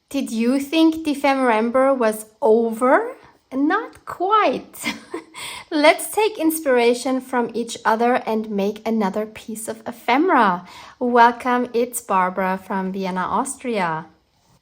Did you think Dephemerember was over? Not quite. Let's take inspiration from each other and make another piece of ephemera. Welcome, it's Barbara from Vienna, Austria.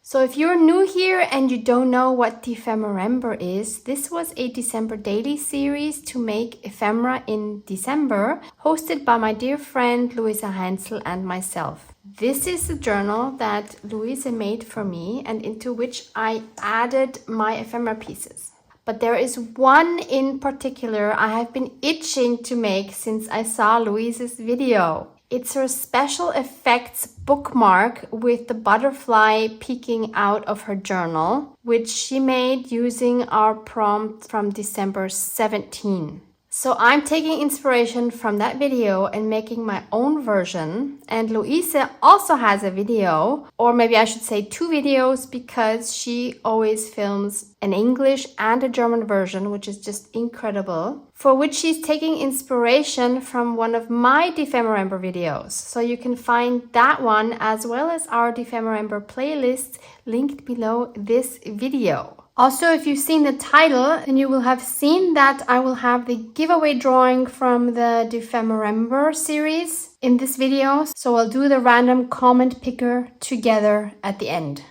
So if you're new here and you don't know what Dephemerember is, this was a December daily series to make ephemera in December, hosted by my dear friend Luise Heinzl and myself. This is the journal that Luise made for me and into which I added my ephemera pieces. But there is one in particular I have been itching to make since I saw Luise's video. It's her special effects bookmark with the butterfly peeking out of her journal, which she made using our prompt from December 17. So I'm taking inspiration from that video and making my own version. And Luise also has a video, or maybe I should say 2 videos, because she always films an English and a German version, which is just incredible, for which she's taking inspiration from one of my Dephemerember videos. So you can find that one as well as our Dephemerember playlist linked below this video. Also, if you've seen the title, then you will have seen that I will have the giveaway drawing from the Dephemerember series in this video. So I'll do the random comment picker together at the end.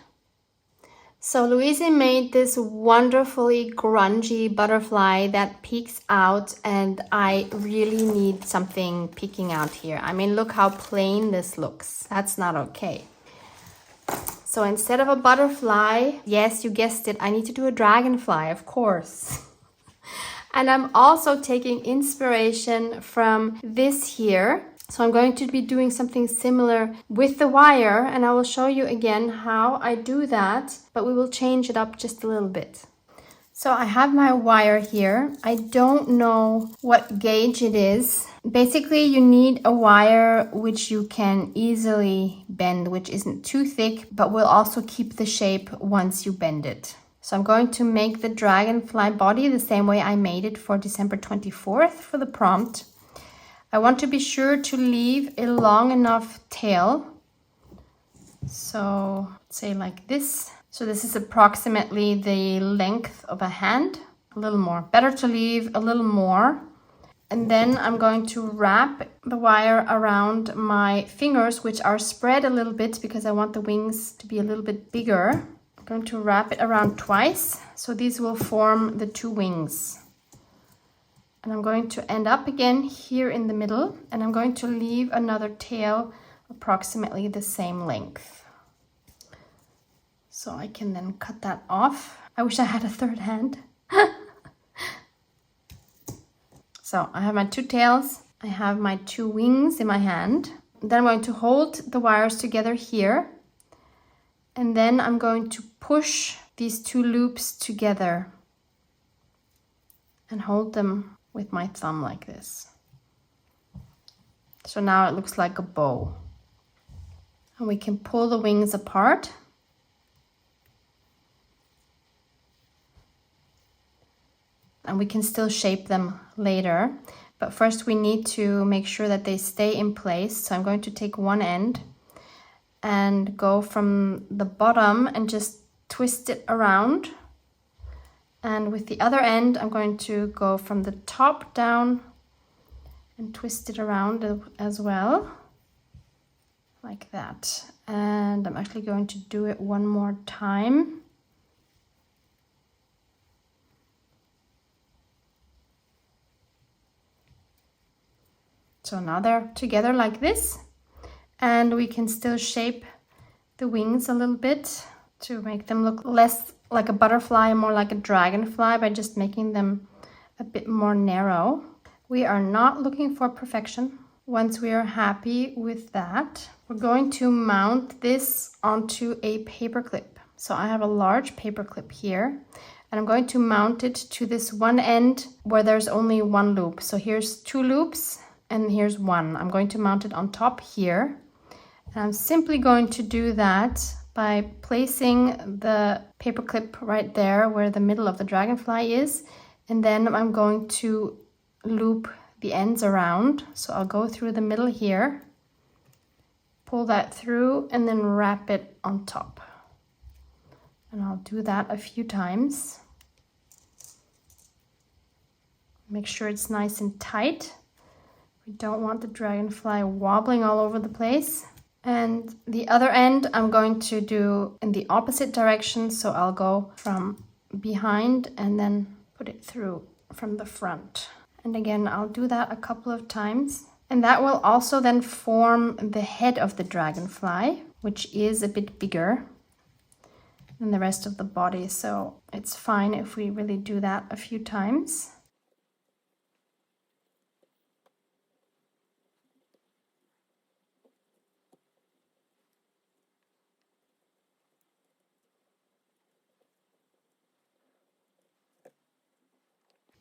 So Luise made this wonderfully grungy butterfly that peeks out, and I really need something peeking out here. I mean, look how plain this looks. That's not okay. So instead of a butterfly, yes, you guessed it, I need to do a dragonfly, of course. And I'm also taking inspiration from this here. So I'm going to be doing something similar with the wire, and I will show you again how I do that, but we will change it up just a little bit. So I have my wire here. I don't know what gauge it is. Basically, you need a wire which you can easily bend, which isn't too thick, but will also keep the shape once you bend it. So I'm going to make the dragonfly body the same way I made it for December 24th for the prompt. I want to be sure to leave a long enough tail. So say like this. So this is approximately the length of a hand, a little more. Better to leave a little more. And then I'm going to wrap the wire around my fingers, which are spread a little bit because I want the wings to be a little bit bigger. I'm going to wrap it around twice. So these will form the 2 wings. And I'm going to end up again here in the middle, and I'm going to leave another tail approximately the same length. So I can then cut that off. I wish I had a third hand. So I have my 2 tails. I have my 2 wings in my hand. Then I'm going to hold the wires together here. And then I'm going to push these 2 loops together and hold them with my thumb like this. So now it looks like a bow. And we can pull the wings apart. And we can still shape them later. But first we need to make sure that they stay in place. So I'm going to take one end and go from the bottom and just twist it around. And with the other end, I'm going to go from the top down and twist it around as well, like that. And I'm actually going to do it one more time. So now they're together like this, and we can still shape the wings a little bit to make them look less like a butterfly and more like a dragonfly by just making them a bit more narrow. We are not looking for perfection. Once we are happy with that, we're going to mount this onto a paperclip. So I have a large paperclip here, and I'm going to mount it to this one end where there's only 1 loop. So here's 2 loops. And here's 1. I'm going to mount it on top here. And I'm simply going to do that by placing the paperclip right there where the middle of the dragonfly is. And then I'm going to loop the ends around. So I'll go through the middle here, pull that through, and then wrap it on top. And I'll do that a few times. Make sure it's nice and tight. We don't want the dragonfly wobbling all over the place. And the other end I'm going to do in the opposite direction. So I'll go from behind and then put it through from the front. And again, I'll do that a couple of times. And that will also then form the head of the dragonfly, which is a bit bigger than the rest of the body. So it's fine if we really do that a few times.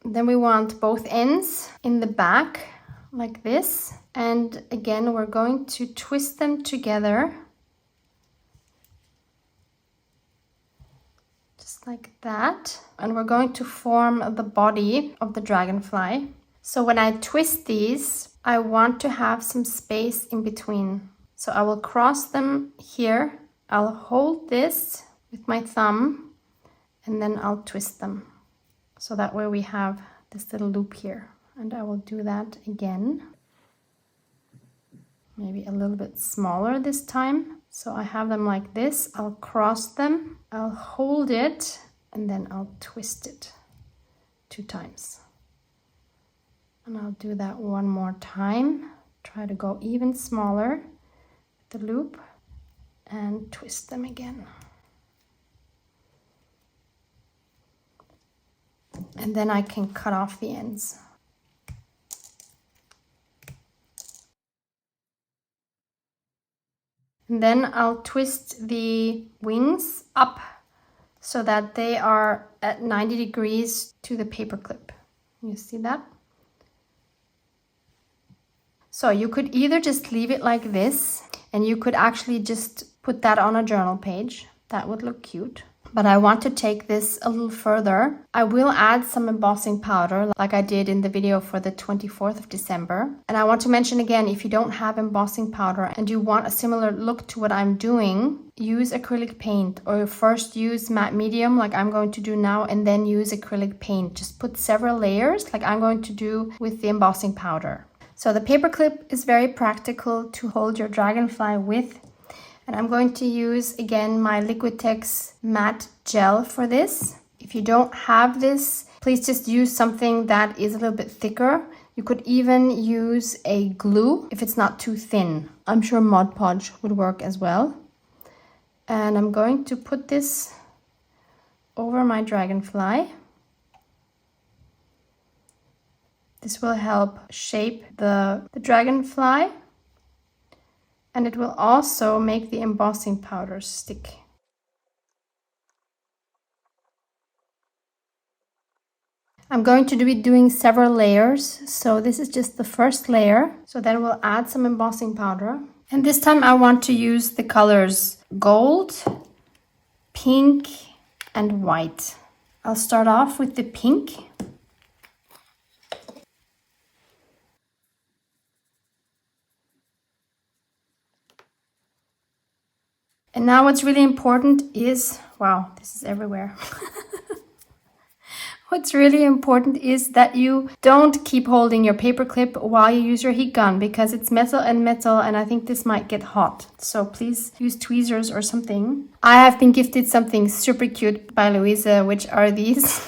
Then we want both ends in the back like this. And again, we're going to twist them together. Just like that. And we're going to form the body of the dragonfly. So when I twist these, I want to have some space in between. So I will cross them here. I'll hold this with my thumb and then I'll twist them. So that way we have this little loop here. And I will do that again. Maybe a little bit smaller this time. So I have them like this. I'll cross them, I'll hold it, and then I'll twist it 2 times. And I'll do that one more time. Try to go even smaller with the loop and twist them again. And then I can cut off the ends. And then I'll twist the wings up so that they are at 90 degrees to the paperclip. You see that? So you could either just leave it like this, and you could actually just put that on a journal page. That would look cute. But I want to take this a little further. I will add some embossing powder like I did in the video for the 24th of December. And I want to mention again, if you don't have embossing powder and you want a similar look to what I'm doing, use acrylic paint, or first use matte medium like I'm going to do now, and then use acrylic paint. Just put several layers like I'm going to do with the embossing powder. So the paperclip is very practical to hold your dragonfly with. And I'm going to use, again, my Liquitex matte gel for this. If you don't have this, please just use something that is a little bit thicker. You could even use a glue if it's not too thin. I'm sure Mod Podge would work as well. And I'm going to put this over my dragonfly. This will help shape the dragonfly. And it will also make the embossing powder stick. I'm going to be doing several layers. So this is just the first layer. So then we'll add some embossing powder. And this time I want to use the colors gold, pink, and white. I'll start off with the pink. And now what's really important is, wow, this is everywhere. What's really important is that you don't keep holding your paperclip while you use your heat gun, because it's metal and I think this might get hot. So please use tweezers or something. I have been gifted something super cute by Luise, which are these.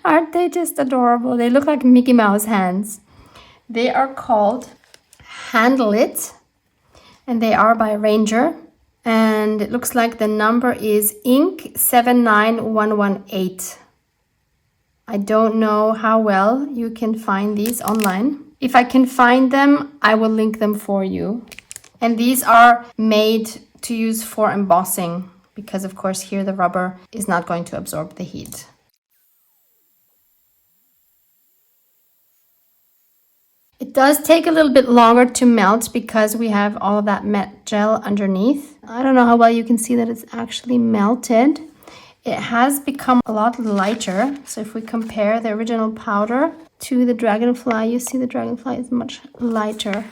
Aren't they just adorable? They look like Mickey Mouse hands. They are called Handle It. And they are by Ranger, and it looks like the number is Ink 79118. I don't know how well you can find these online. If I can find them, I will link them for you. And these are made to use for embossing, because of course here the rubber is not going to absorb the heat. It does take a little bit longer to melt because we have all of that matte gel underneath. I don't know how well you can see that it's actually melted. It has become a lot lighter. So if we compare the original powder to the dragonfly, you see the dragonfly is much lighter.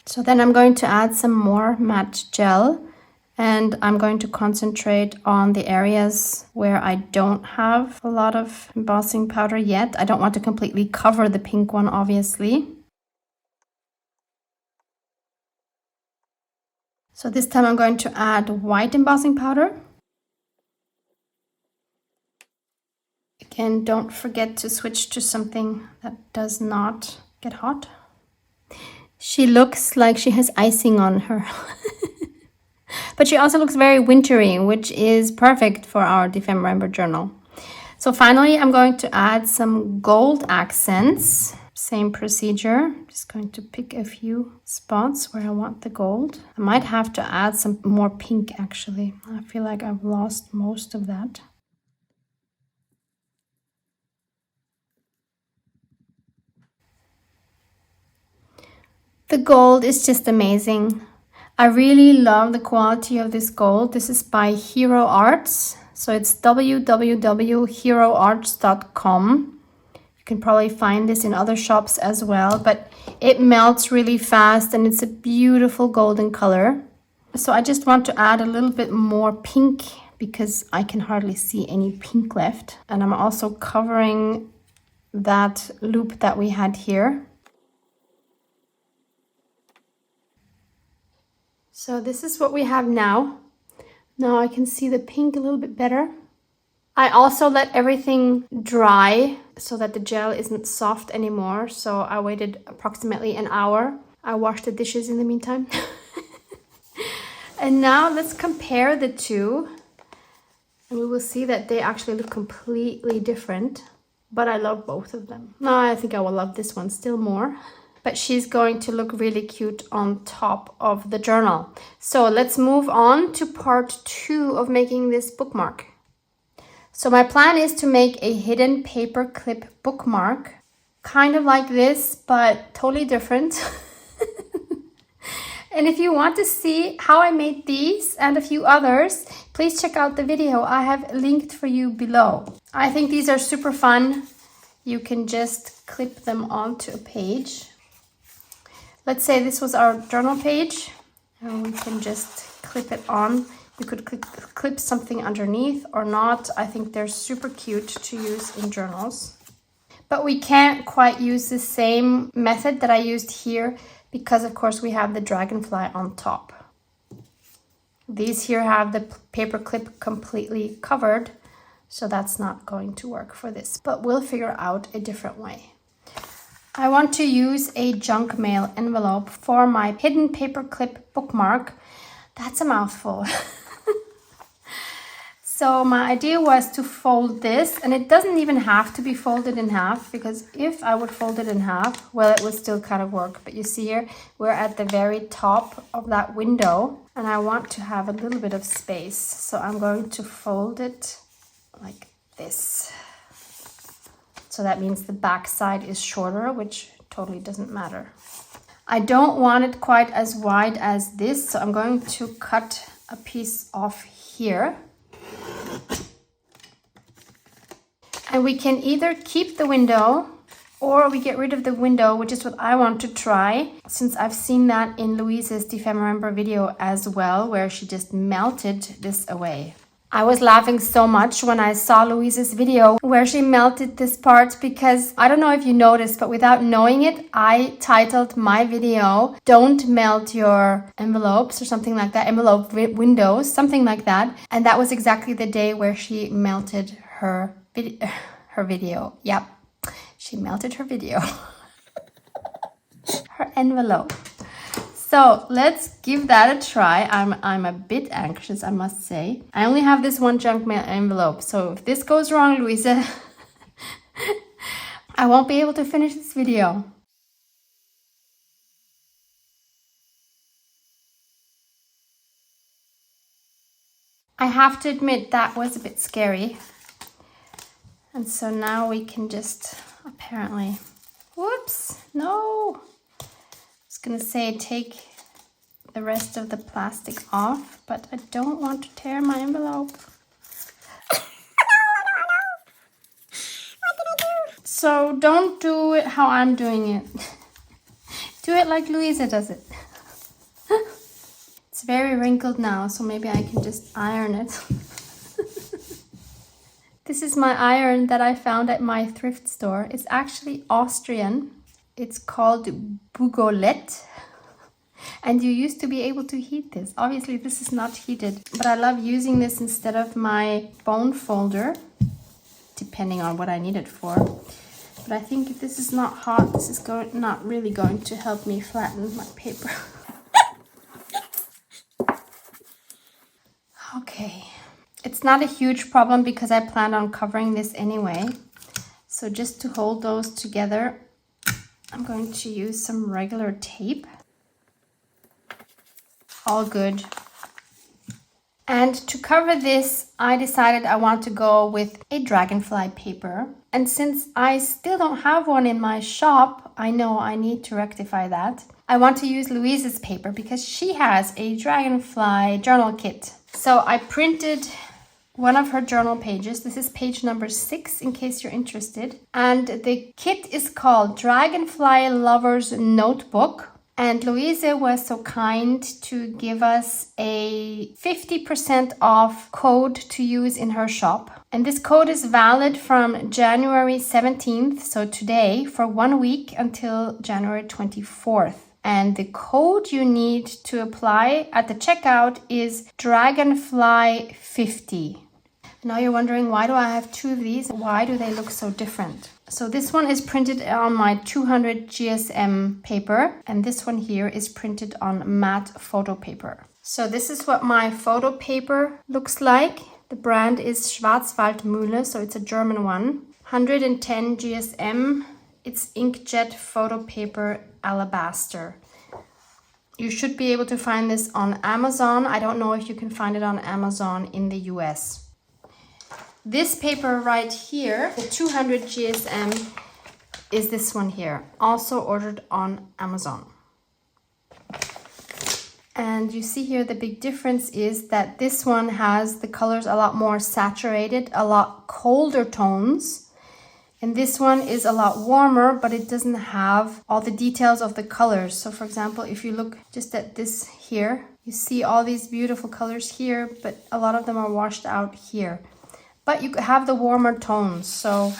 So then I'm going to add some more matte gel, And I'm going to concentrate on the areas where I don't have a lot of embossing powder yet. I don't want to completely cover the pink one, obviously. So this time I'm going to add white embossing powder. Again, don't forget to switch to something that does not get hot. She looks like she has icing on her. But she also looks very wintry, which is perfect for our Dephemerember journal. So finally, I'm going to add some gold accents. Same procedure. Just going to pick a few spots where I want the gold. I might have to add some more pink, actually. I feel like I've lost most of that. The gold is just amazing. I really love the quality of this gold. This is by Hero Arts. So it's www.heroarts.com. You can probably find this in other shops as well, but it melts really fast and it's a beautiful golden color. So I just want to add a little bit more pink because I can hardly see any pink left. And I'm also covering that loop that we had here. So this is what we have now. Now I can see the pink a little bit better. I also let everything dry so that the gel isn't soft anymore. So I waited approximately an hour. I washed the dishes in the meantime. And now let's compare the two. And we will see that they actually look completely different. But I love both of them. No, I think I will love this one still more. But she's going to look really cute on top of the journal. So let's move on to part 2 of making this bookmark. So my plan is to make a hidden paperclip bookmark, kind of like this, but totally different. And if you want to see how I made these and a few others, please check out the video I have linked for you below. I think these are super fun. You can just clip them onto a page. Let's say this was our journal page, and we can just clip it on. You could clip something underneath or not. I think they're super cute to use in journals. But we can't quite use the same method that I used here because, of course, we have the dragonfly on top. These here have the paper clip completely covered, so that's not going to work for this. But we'll figure out a different way. I want to use a junk mail envelope for my hidden paperclip bookmark. That's a mouthful. So my idea was to fold this, and it doesn't even have to be folded in half, because if I would fold it in half, well, it would still kind of work. But you see here, we're at the very top of that window, and I want to have a little bit of space. So I'm going to fold it like this. So that means the back side is shorter, which totally doesn't matter. I don't want it quite as wide as this, so I'm going to cut a piece off here. And we can either keep the window or we get rid of the window, which is what I want to try, since I've seen that in Luise's Dephemerember video as well, where she just melted this away. I was laughing so much when I saw Luise's video where she melted this part, because I don't know if you noticed, but without knowing it, I titled my video, "Don't Melt Your Envelopes," or something like that, envelope windows, something like that. And that was exactly the day where she melted her video. Yep, she melted her video. Her envelope. So let's give that a try. I'm a bit anxious, I must say. I only have this one junk mail envelope, so if this goes wrong, Luise, I won't be able to finish this video. I have to admit that was a bit scary. And so now we can just apparently, whoops, no. I was gonna say take the rest of the plastic off, but I don't want to tear my envelope. So don't do it how I'm doing it. Do it like Luise does it. It's very wrinkled now, so maybe I can just iron it. This is my iron that I found at my thrift store. It's actually Austrian. It's called Bugolette. And you used to be able to heat this. Obviously, this is not heated, but I love using this instead of my bone folder, depending on what I need it for. But I think if this is not hot, this is not really going to help me flatten my paper. Okay. It's not a huge problem because I planned on covering this anyway. So just to hold those together, I'm going to use some regular tape. All good. And to cover this, I decided I want to go with a dragonfly paper. And since I still don't have one in my shop, I know I need to rectify that. I want to use Luise's paper because she has a dragonfly journal kit. So I printed one of her journal pages. This is page number 6 in case you're interested. And the kit is called Dragonfly Lover's Notebook. And Luise was so kind to give us a 50% off code to use in her shop. And this code is valid from January 17th, so today, for 1 week until January 24th. And the code you need to apply at the checkout is Dragonfly50. Now you're wondering, why do I have 2 of these? Why do they look so different? So this one is printed on my 200 GSM paper, and this one here is printed on matte photo paper. So this is what my photo paper looks like. The brand is Schwarzwaldmühle, so it's a German one. 110 GSM. It's inkjet photo paper alabaster. You should be able to find this on Amazon. I don't know if you can find it on Amazon in the US. This paper right here, the 200 GSM, is this one here, also ordered on Amazon. And you see here the big difference is that this one has the colors a lot more saturated, a lot colder tones. And this one is a lot warmer, but it doesn't have all the details of the colors. So for example, if you look just at this here, you see all these beautiful colors here, but a lot of them are washed out here. But you have the warmer tones, so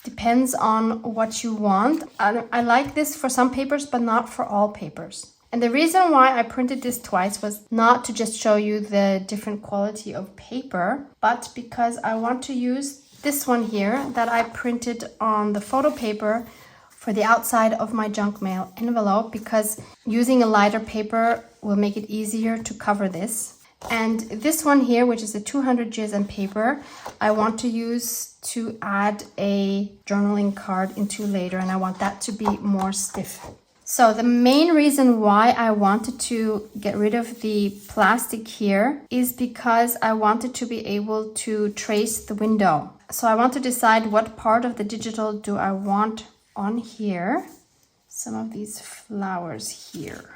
depends on what you want. I like this for some papers, but not for all papers. And the reason why I printed this twice was not to just show you the different quality of paper, but because I want to use this one here that I printed on the photo paper for the outside of my junk mail envelope, because using a lighter paper will make it easier to cover this. And this one here, which is a 200 GSM paper, I want to use to add a journaling card into later, and I want that to be more stiff. So the main reason why I wanted to get rid of the plastic here is because I wanted to be able to trace the window. So I want to decide what part of the digital do I want on here. Some of these flowers here.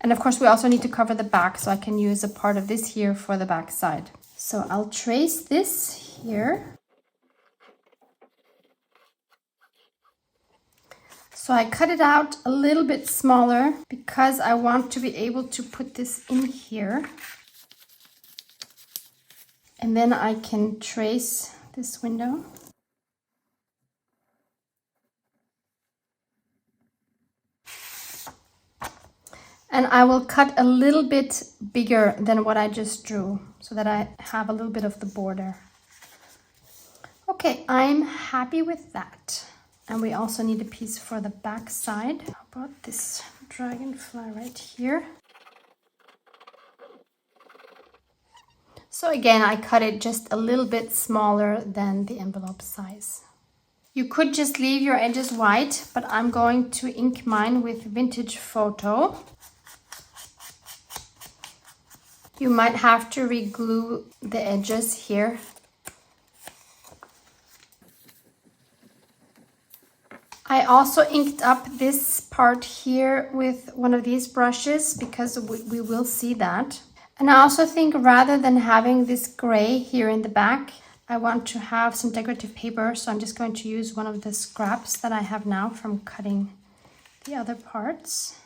And of course, we also need to cover the back, so I can use a part of this here for the back side. So I'll trace this here. So I cut it out a little bit smaller because I want to be able to put this in here. And then I can trace this window. And I will cut a little bit bigger than what I just drew so that I have a little bit of the border. Okay, I'm happy with that. And we also need a piece for the back side. How about this dragonfly right here? So again, I cut it just a little bit smaller than the envelope size. You could just leave your edges white, but I'm going to ink mine with Vintage Photo. You might have to re-glue the edges here. I also inked up this part here with one of these brushes because we will see that. And I also think rather than having this gray here in the back, I want to have some decorative paper. So I'm just going to use one of the scraps that I have now from cutting the other parts.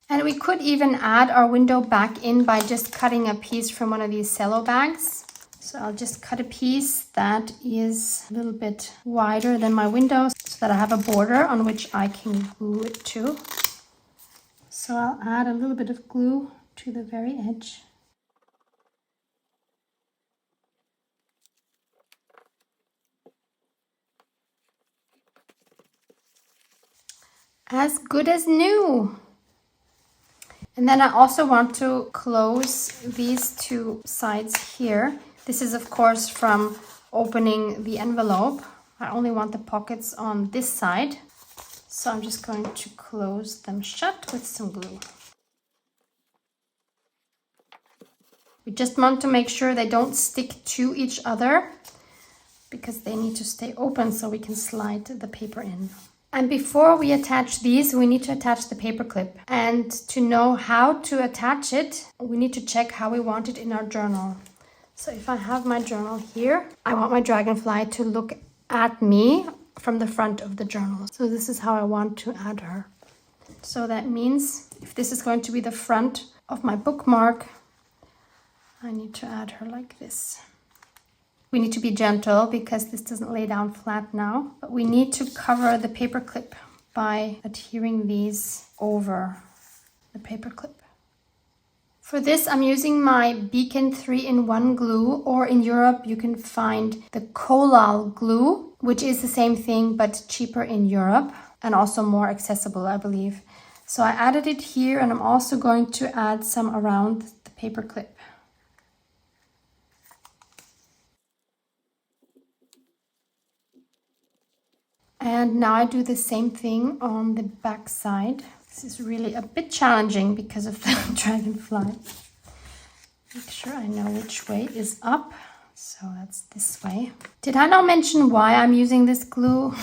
And we could even add our window back in by just cutting a piece from one of these cello bags. So I'll just cut a piece that is a little bit wider than my window so that I have a border on which I can glue it to. So I'll add a little bit of glue to the very edge. As good as new. And then I also want to close these two sides here. This is of course from opening the envelope. I only want the pockets on this side. So I'm just going to close them shut with some glue. We just want to make sure they don't stick to each other because they need to stay open so we can slide the paper in. And before we attach these, we need to attach the paper clip. And to know how to attach it, we need to check how we want it in our journal. So if I have my journal here, I want my dragonfly to look at me from the front of the journal. So this is how I want to add her. So that means if this is going to be the front of my bookmark, I need to add her like this. We need to be gentle because this doesn't lay down flat now, but we need to cover the paper clip by adhering these over the paper clip. For this, I'm using my Beacon 3-in-1 glue, or in Europe, you can find the Collal glue, which is the same thing, but cheaper in Europe and also more accessible, I believe. So I added it here, and I'm also going to add some around the paper clip. And now I do the same thing on the back side. This is really a bit challenging because of the dragonfly. Make sure I know which way is up. So that's this way. Did I not mention why I'm using this glue?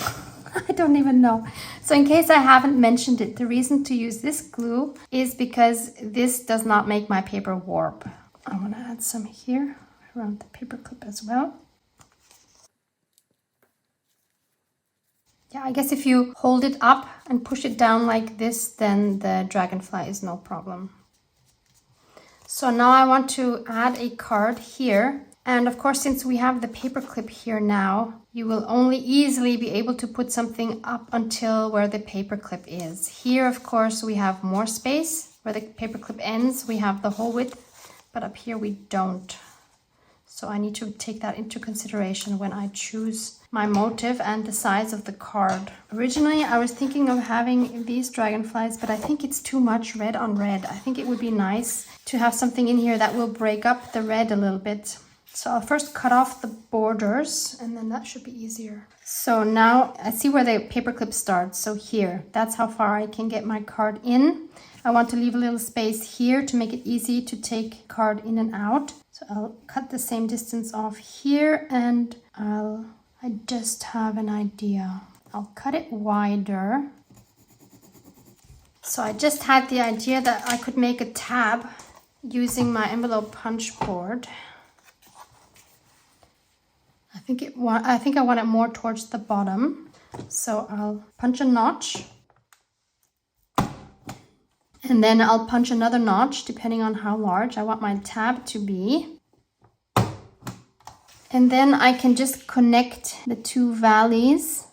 I don't even know. So in case I haven't mentioned it, the reason to use this glue is because this does not make my paper warp. I want to add some here around the paper clip as well. Yeah, I guess if you hold it up and push it down like this, then the dragonfly is no problem. So now I want to add a card here. And of course, since we have the paper clip here now, you will only easily be able to put something up until where the paper clip is. Here, of course, we have more space. Where the paper clip ends, we have the whole width, but up here we don't. So I need to take that into consideration when I choose my motive and the size of the card. Originally, I was thinking of having these dragonflies, but I think it's too much red on red. I think it would be nice to have something in here that will break up the red a little bit. So I'll first cut off the borders, and then that should be easier. So now I see where the paper clip starts. So here, that's how far I can get my card in. I want to leave a little space here to make it easy to take card in and out. So I'll cut the same distance off here, and I just have an idea. I'll cut it wider. So I just had the idea that I could make a tab using my envelope punch board. I think I want it more towards the bottom. So I'll punch a notch. And then I'll punch another notch depending on how large I want my tab to be. And then I can just connect the two valleys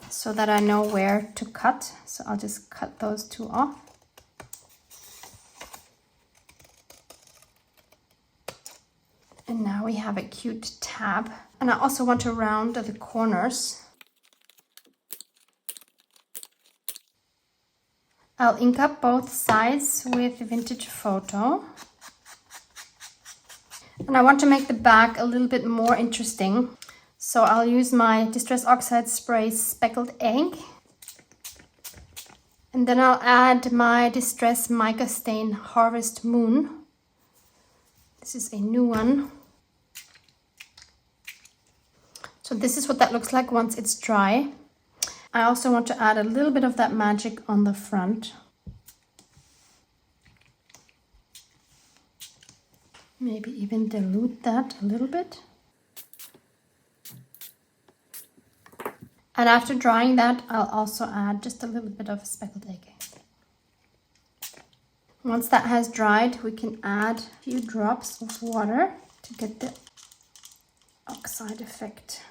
so that I know where to cut. So I'll just cut those two off. And now we have a cute tab. And I also want to round the corners. I'll ink up both sides with Vintage Photo. And I want to make the back a little bit more interesting. So I'll use my Distress Oxide Spray Speckled Egg. And then I'll add my Distress Mica Stain Harvest Moon. This is a new one. So this is what that looks like once it's dry. I also want to add a little bit of that magic on the front. Maybe even dilute that a little bit. And after drying that, I'll also add just a little bit of speckled egg. Once that has dried, we can add a few drops of water to get the oxide effect.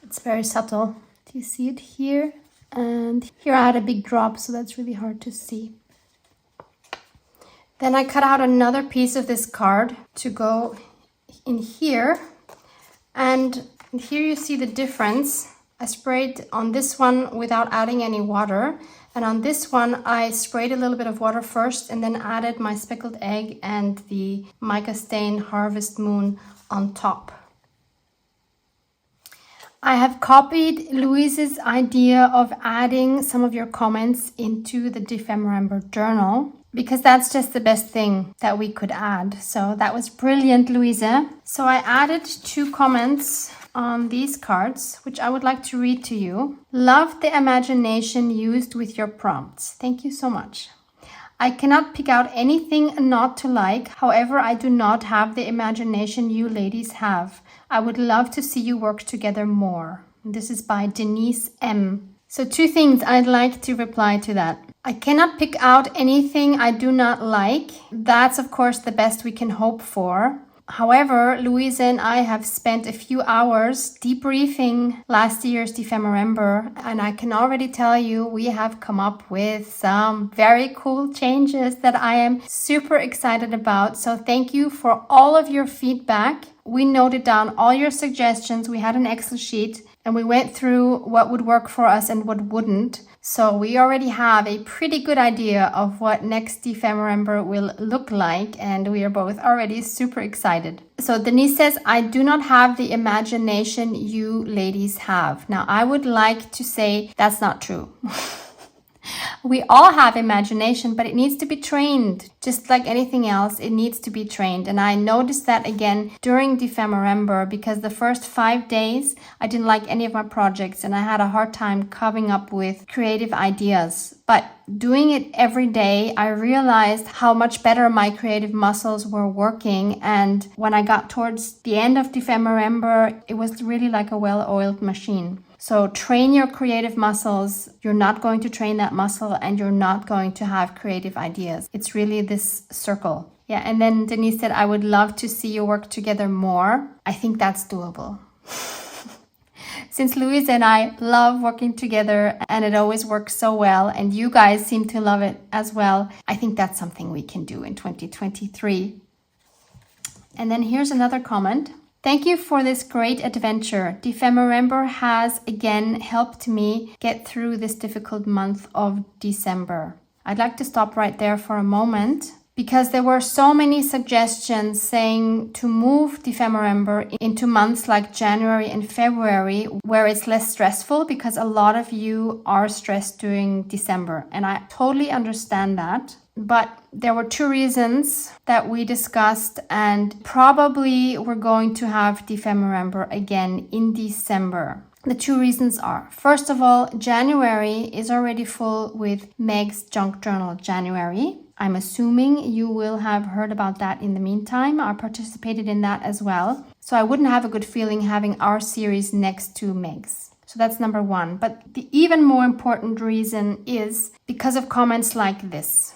It's very subtle. Do you see it here? And here I had a big drop, so that's really hard to see. Then I cut out another piece of this card to go in here. And here you see the difference. I sprayed on this one without adding any water. And on this one, I sprayed a little bit of water first and then added my speckled egg and the mica stain Harvest Moon on top. I have copied Luise's idea of adding some of your comments into the Dephemerember journal because that's just the best thing that we could add. So that was brilliant, Luise. So I added 2 comments on these cards, which I would like to read to you. Love the imagination used with your prompts. Thank you so much. I cannot pick out anything not to like. However, I do not have the imagination you ladies have. I would love to see you work together more. This is by Denise M. So 2 things I'd like to reply to that. I cannot pick out anything I do not like. That's of course the best we can hope for. However, Luise and I have spent a few hours debriefing last year's Dephemerember, and I can already tell you we have come up with some very cool changes that I am super excited about. So thank you for all of your feedback. We noted down all your suggestions. We had an Excel sheet and we went through what would work for us and what wouldn't. So we already have a pretty good idea of what next Dephemerember will look like, and we are both already super excited. So Denise says, I do not have the imagination you ladies have. Now I would like to say that's not true. We all have imagination, but it needs to be trained. Just like anything else, it needs to be trained. And I noticed that again during Dephemerember, because the first 5 days, I didn't like any of my projects and I had a hard time coming up with creative ideas. But doing it every day, I realized how much better my creative muscles were working. And when I got towards the end of Dephemerember, it was really like a well-oiled machine. So train your creative muscles. You're not going to train that muscle and you're not going to have creative ideas. It's really this circle. Yeah, and then Denise said, I would love to see you work together more. I think that's doable. Since Luise and I love working together and it always works so well, and you guys seem to love it as well, I think that's something we can do in 2023. And then here's another comment. Thank you for this great adventure. Dephemerember has again helped me get through this difficult month of December. I'd like to stop right there for a moment because there were so many suggestions saying to move Dephemerember into months like January and February where it's less stressful, because a lot of you are stressed during December, and I totally understand that. But there were 2 reasons that we discussed, and probably we're going to have Dephemerember again in December. The 2 reasons are, first of all, January is already full with Meg's Junk Journal January. I'm assuming you will have heard about that in the meantime. I participated in that as well. So I wouldn't have a good feeling having our series next to Meg's. So that's number 1. But the even more important reason is because of comments like this,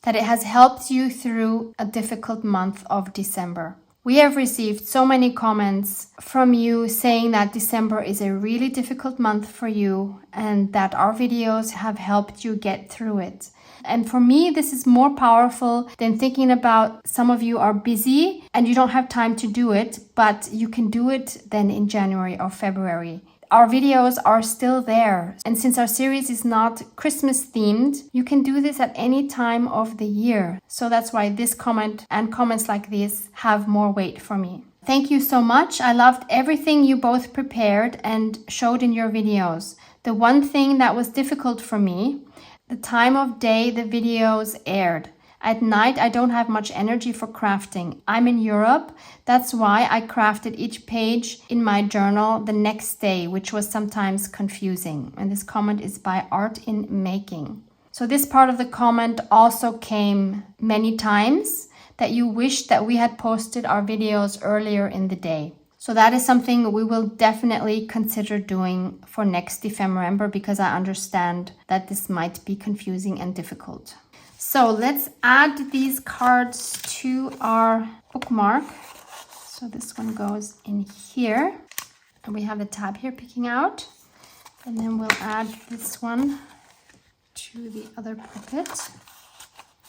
that it has helped you through a difficult month of December. We have received so many comments from you saying that December is a really difficult month for you and that our videos have helped you get through it. And for me, this is more powerful than thinking about some of you are busy and you don't have time to do it, but you can do it then in January or February. Our videos are still there. And since our series is not Christmas themed, you can do this at any time of the year. So that's why this comment and comments like this have more weight for me. Thank you so much. I loved everything you both prepared and showed in your videos. The one thing that was difficult for me, the time of day the videos aired. At night, I don't have much energy for crafting. I'm in Europe. That's why I crafted each page in my journal the next day, which was sometimes confusing. And this comment is by Art in Making. So this part of the comment also came many times, that you wished that we had posted our videos earlier in the day. So that is something we will definitely consider doing for next Dephemerember, because I understand that this might be confusing and difficult. So let's add these cards to our bookmark. So this one goes in here, and we have the tab here picking out. And then we'll add this one to the other pocket.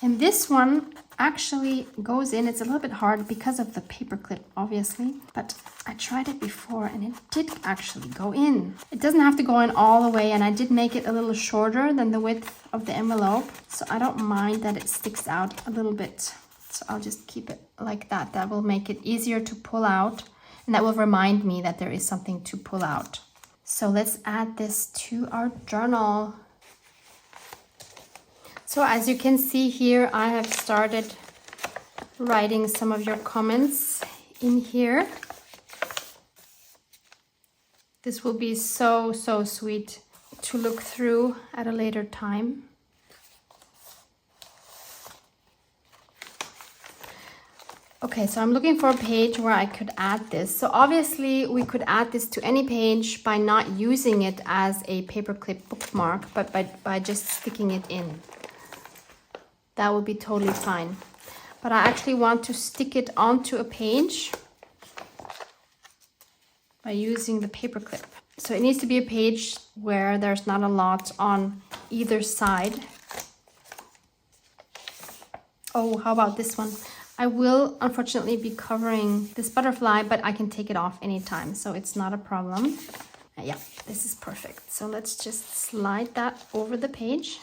And this one actually goes in. It's a little bit hard because of the paperclip, obviously, but I tried it before and it did actually go in. It doesn't have to go in all the way, and I did make it a little shorter than the width of the envelope, so I don't mind that it sticks out a little bit. So I'll just keep it like that. That will make it easier to pull out, and that will remind me that there is something to pull out. So let's add this to our journal. So as you can see here, I have started writing some of your comments in here. This will be so sweet to look through at a later time. Okay, so I'm looking for a page where I could add this. So obviously we could add this to any page by not using it as a paperclip bookmark, but by just sticking it in. That would be totally fine. But I actually want to stick it onto a page by using the paperclip. So it needs to be a page where there's not a lot on either side. Oh, how about this one? I will unfortunately be covering this butterfly, but I can take it off anytime, so it's not a problem. Yeah, this is perfect. So let's just slide that over the page.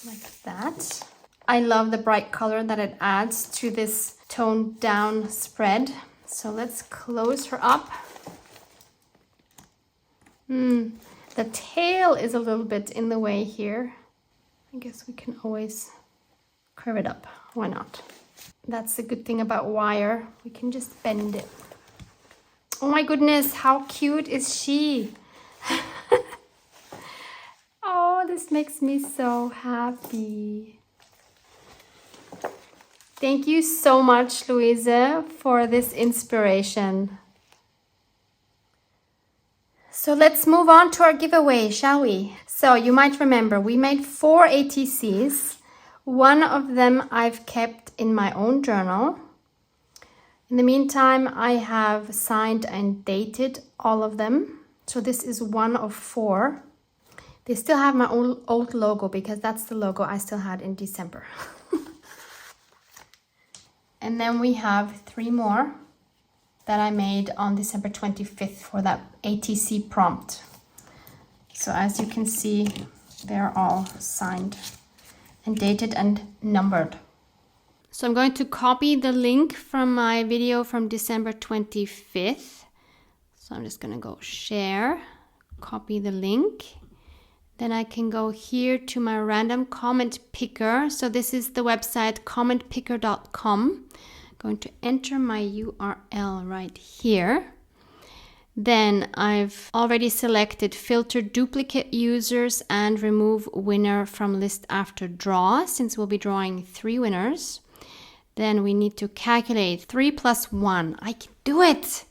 Like that. I love the bright color that it adds to this toned down spread. So let's close her up. The tail is a little bit in the way here. I guess we can always curve it up. Why not? That's the good thing about wire. We can just bend it. Oh my goodness, how cute is she? Oh, this makes me so happy. Thank you so much, Luise, for this inspiration. So let's move on to our giveaway, shall we? So you might remember we made 4 ATCs. One of them I've kept in my own journal. In the meantime, I have signed and dated all of them. So this is one of 4. They still have my old logo, because that's the logo I still had in December. And then we have 3 more that I made on December 25th for that ATC prompt. So as you can see, they're all signed and dated and numbered. So I'm going to copy the link from my video from December 25th. So I'm just going to go share, copy the link. Then I can go here to my random comment picker. So this is the website commentpicker.com. Going to enter my URL right here. Then I've already selected filter duplicate users and remove winner from list after draw, since we'll be drawing 3 winners. Then we need to calculate 3 plus 1. I can do it!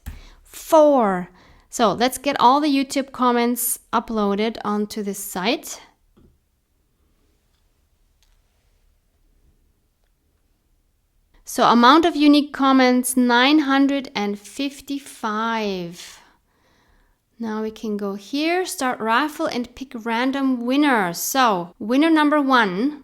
4. So let's get all the YouTube comments uploaded onto this site. So amount of unique comments, 955. Now we can go here, start raffle and pick random winners. So winner number 1,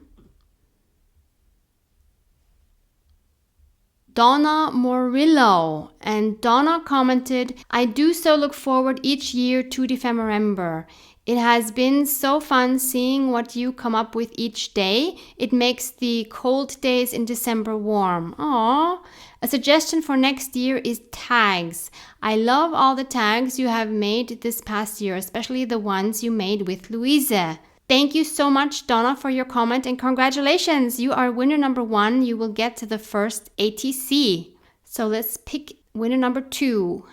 Donna Morillo. And Donna commented, I do so look forward each year to Dephemerember. It has been so fun seeing what you come up with each day. It makes the cold days in December warm. Aww. A suggestion for next year is tags. I love all the tags you have made this past year, especially the ones you made with Luise. Thank you so much, Donna, for your comment, and congratulations. You are winner number 1. You will get to the first ATC. So let's pick winner number 2.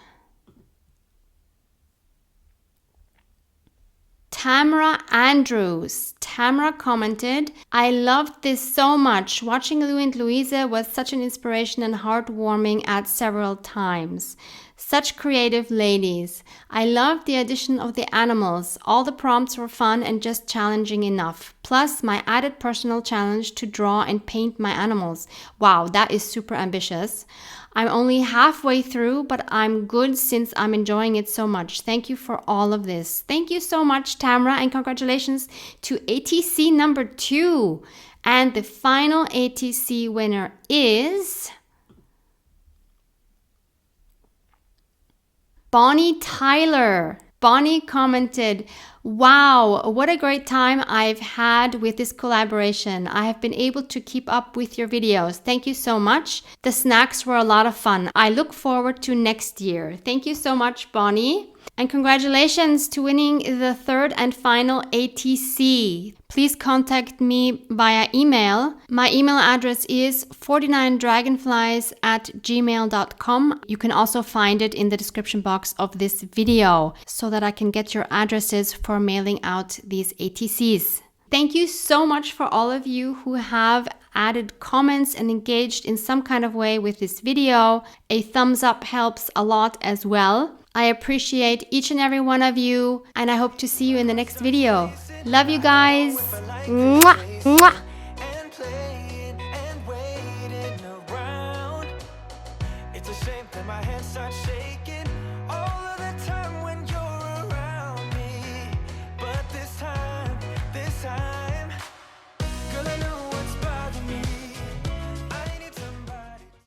Tamara Andrews. Tamara commented, I loved this so much. Watching Lou and Luise was such an inspiration and heartwarming at several times. Such creative ladies. I loved the addition of the animals. All the prompts were fun and just challenging enough. Plus my added personal challenge to draw and paint my animals. Wow, that is super ambitious. I'm only halfway through, but I'm good since I'm enjoying it so much. Thank you for all of this. Thank you so much, Tamara, and congratulations to ATC number 2. And the final ATC winner is Bonnie Tyler. Bonnie commented, wow, what a great time I've had with this collaboration. I have been able to keep up with your videos. Thank you so much. The snacks were a lot of fun. I look forward to next year. Thank you so much, Bonnie. And congratulations to winning the third and final ATC. Please contact me via email. My email address is 49dragonflies@gmail.com. You can also find it in the description box of this video so that I can get your addresses for mailing out these ATCs. Thank you so much for all of you who have added comments and engaged in some kind of way with this video. A thumbs up helps a lot as well. I appreciate each and every one of you, and I hope to see you in the next video. Love you guys. Mwah, mwah.